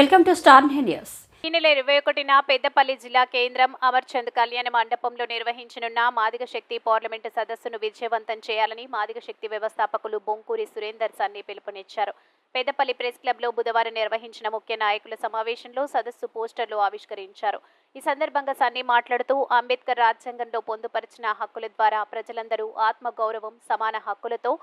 Welcome to star news. ఈ నెల 21న పెద్దపల్లి జిల్లా కేంద్రం అమర్చంద్ కళ్యాణ మండపంలో నిర్వహించనున్న మాదిగ శక్తి పార్లమెంటు సదస్సును విజయవంతం చేయాలని మాదిగ శక్తి వ్యవస్థాపకులు బొంకూరి సురేందర్ సన్ని పిలుపునిచ్చారు. పెద్దపల్లి ప్రెస్ క్లబ్లో బుధవారం నిర్వహించిన ముఖ్య నాయకుల సమావేశంలో సదస్సు పోస్టర్లు ఆవిష్కరించారు. ఈ సందర్భంగా సన్ని మాట్లాడుతూ అంబేద్కర్ రాజ్యాంగంలో పొందుపరిచిన హక్కుల ద్వారా ప్రజలందరూ ఆత్మగౌరవం, సమాన హక్కులతో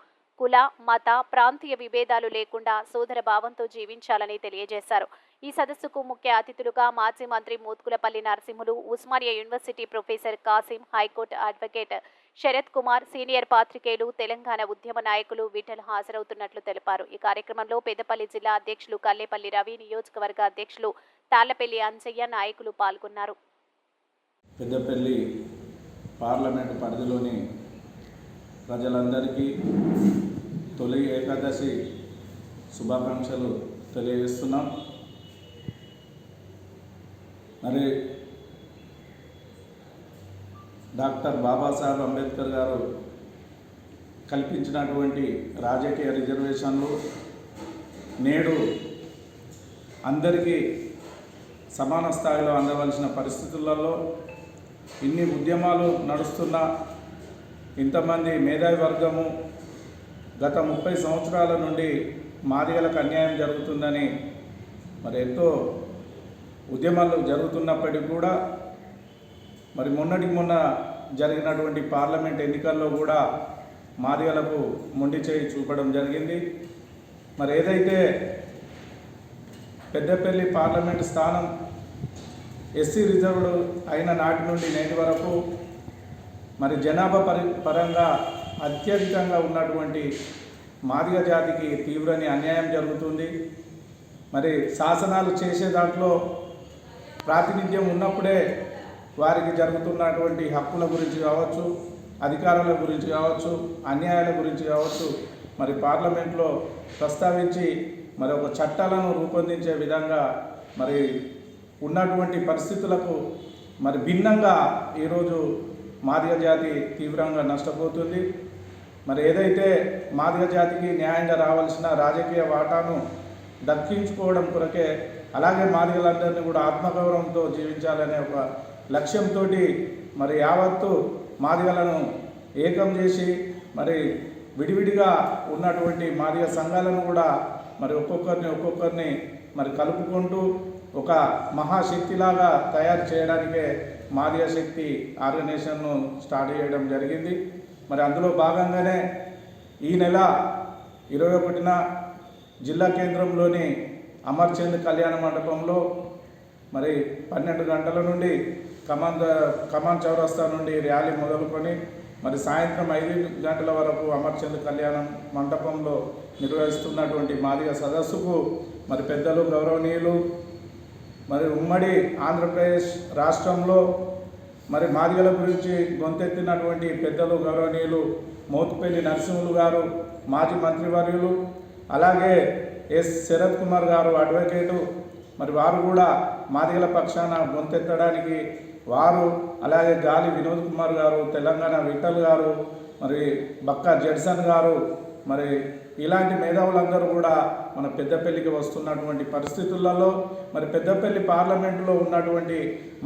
కుల, మత, ప్రాంతీయ విభేదాలు లేకుండా సోదర భావంతో జీవించాలని తెలియజేశారు. ఈ సదస్సుకు ముఖ్య అతిథులుగా మాజీ మంత్రి Motkupalli Narasimhulu, Osmania university professor Kasim, high court advocate Sarath Kumar, senior పాత్రికేయులు, తెలంగాణ ఉద్యమ నాయకులు విఠల్ హాజరవుతున్నట్లు తెలిపారు. ఈ కార్యక్రమంలో పెద్దపల్లి జిల్లా అధ్యక్షులు కల్లేపల్లి రవి, నియోజకవర్గ అధ్యక్షులు తాళ్లపల్లి అంజయ్య నాయకులు పాల్గొన్నారు. పెద్దపల్లి పార్లమెంటు పరిధిలోని ప్రజలందరికీ తొలి ఏకాదశి శుభాకాంక్షలు తెలియజేస్తున్నాం. మరి డాక్టర్ బాబాసాహెబ్ అంబేద్కర్ గారు కల్పించినటువంటి రాజకీయ రిజర్వేషన్లు నేడు అందరికీ సమాన స్థాయిలో అందవలసిన పరిస్థితులలో ఇన్ని ఉద్యమాలు నడుస్తున్నా ఇంతమంది మేధావి వర్గము గత 30 సంవత్సరాల నుండి మాదిగలకు అన్యాయం జరుగుతుందని మరి ఎంతో ఉద్యమాలు జరుగుతున్నప్పటికీ కూడా మరి మొన్న జరిగినటువంటి పార్లమెంట్ ఎన్నికల్లో కూడా మాదిగలకు మొండి చేయి చూపడం జరిగింది. మరి ఏదైతే పెద్దపల్లి పార్లమెంట్ స్థానం ఎస్సీ రిజర్వ్డ్ అయిన నాటి నుండి నేటి వరకు మరి జనాభా పరంగా అత్యధికంగా ఉన్నటువంటి మాదిగ జాతికి తీవ్రని అన్యాయం జరుగుతుంది. మరి శాసనాలు చేసే దాంట్లో ప్రాతినిధ్యం ఉన్నప్పుడే వారికి జరుగుతున్నటువంటి హక్కుల గురించి కావచ్చు, అధికారాల గురించి కావచ్చు, అన్యాయాల గురించి కావచ్చు మరి పార్లమెంట్లో ప్రస్తావించి మరి ఒక చట్టాలను రూపొందించే విధంగా మరి ఉన్నటువంటి పరిస్థితులకు మరి భిన్నంగా ఈరోజు మాదిగ జాతి తీవ్రంగా నష్టపోతుంది. మరి ఏదైతే మాదిగ జాతికి న్యాయంగా రావాల్సిన రాజకీయ వాటాను దక్కించుకోవడం కొరకే, అలాగే మాదిగలందరినీ కూడా ఆత్మగౌరవంతో జీవించాలనే ఒక లక్ష్యంతో మరి యావత్తు మాదిగలను ఏకం చేసి మరి విడివిడిగా ఉన్నటువంటి మాదిగ సంఘాలను కూడా మరి ఒక్కొక్కరిని మరి కలుపుకుంటూ ఒక మహాశక్తిలాగా తయారు చేయడానికే మాదిగ శక్తి ఆర్గనైజేషన్ను స్టార్ట్ చేయడం జరిగింది. మరి అందులో భాగంగానే ఈ నెల 21న జిల్లా కేంద్రంలోని అమర్చంద్ కళ్యాణ మండపంలో మరి 12 గంటల నుండి కమాన్ చౌరస్తా నుండి ర్యాలీ మొదలుకొని మరి సాయంత్రం 5 గంటల వరకు అమర్చంద్ కళ్యాణ మండపంలో నిర్వహిస్తున్నటువంటి మాదిగ సదస్సుకు మరి పెద్దలు, గౌరవనీయులు, మరి ఉమ్మడి ఆంధ్రప్రదేశ్ రాష్ట్రంలో మరి మాదిగల గురించి గొంతెత్తినటువంటి పెద్దలు, గౌరవనీయులు మోత్కుపల్లి నరసింహులు గారు, మాజీ మంత్రివర్యులు, అలాగే శరత్ కుమార్ గారు అడ్వకేటు, మరి వారు కూడా మాదిగల పక్షాన గొంతెత్తడానికి వారు, అలాగే గాలి వినోద్ కుమార్ గారు, తెలంగాణ విఠల్ గారు, మరి బక్కా జడ్సన్ గారు, మరి ఇలాంటి మేధావులందరూ కూడా మన పెద్దపల్లికి వస్తున్నటువంటి పరిస్థితులలో మరి పెద్దపల్లి పార్లమెంటులో ఉన్నటువంటి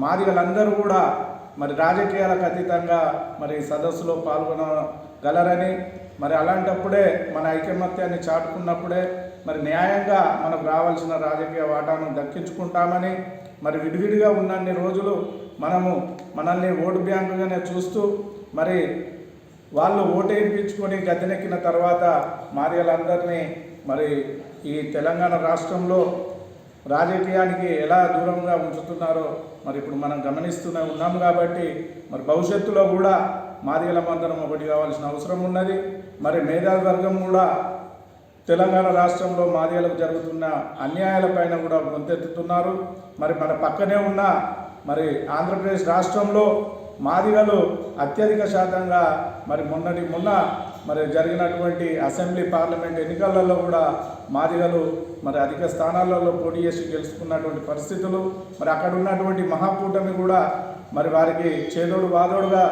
మాదిగలందరూ కూడా మరి రాజకీయాలకు అతీతంగా మరి సదస్సులో పాల్గొనగలరని, మరి అలాంటప్పుడే మన ఐకమత్యాన్ని చాటుకున్నప్పుడే మరి న్యాయంగా మనకు రావాల్సిన రాజకీయ వాటాను దక్కించుకుంటామని, మరి విడివిడిగా ఉన్నన్ని రోజులు మనల్ని ఓటు బ్యాంకుగానే చూస్తూ మరి వాళ్ళు ఓటేయించుకొని గద్దెనెక్కిన తర్వాత మాదిగలందరినీ మరి ఈ తెలంగాణ రాష్ట్రంలో రాజకీయానికి ఎలా దూరంగా ఉంచుతున్నారో మరి ఇప్పుడు మనం గమనిస్తూనే ఉన్నాము. కాబట్టి మరి భవిష్యత్తులో కూడా మాదిగలమందరం ఒకటి కావాల్సిన అవసరం ఉన్నది. మరి మేధావి వర్గం కూడా తెలంగాణ రాష్ట్రంలో మాదిగలకు జరుగుతున్న అన్యాయాలపైన కూడా గొంతెత్తుతున్నారు. మరి మన పక్కనే ఉన్న మరి ఆంధ్రప్రదేశ్ రాష్ట్రంలో మాదిగలు అత్యధిక శాతంగా మరి మొన్న మరి జరిగినటువంటి అసెంబ్లీ పార్లమెంట్ ఎన్నికలలో కూడా మాదిగలు మరి అధిక స్థానాలలో పోటీ చేసి గెలుచుకున్నటువంటి పరిస్థితులు, మరి అక్కడ ఉన్నటువంటి మహాకూటమి కూడా మరి వారికి చేదోడు వాదోడుగా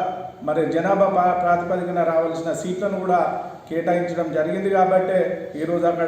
మరి జనాభా ప్రాతిపదికన రావాల్సిన సీట్లను కూడా కేటాయించడం జరిగింది. కాబట్టి ఈరోజు అక్కడ